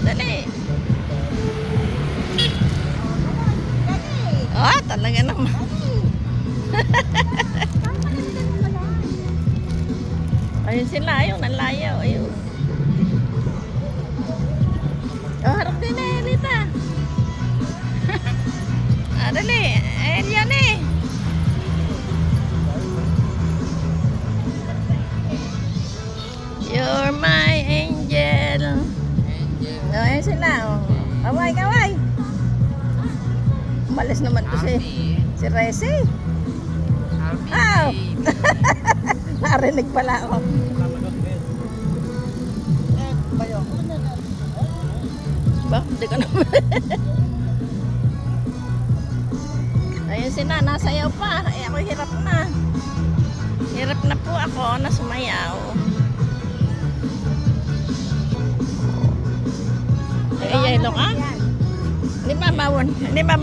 Dali. Ah, talaga naman. Ayun sila, ayun, ang layaw, ayun. Oh, harap din eh, Rita. Ah, dali. Ayun yan eh. You're my angel. Oh, ayun sila, oh. Kaway, kaway. Umalis naman to si Resi. Ah, narinig pala ako. Ba, hindi ko naman. Ayun sila, nasayaw pa. Eh, ako hirap na. Hirap na po ako na sumayaw. Ay, yelo ka? Hindi ba bawon? Hindi ba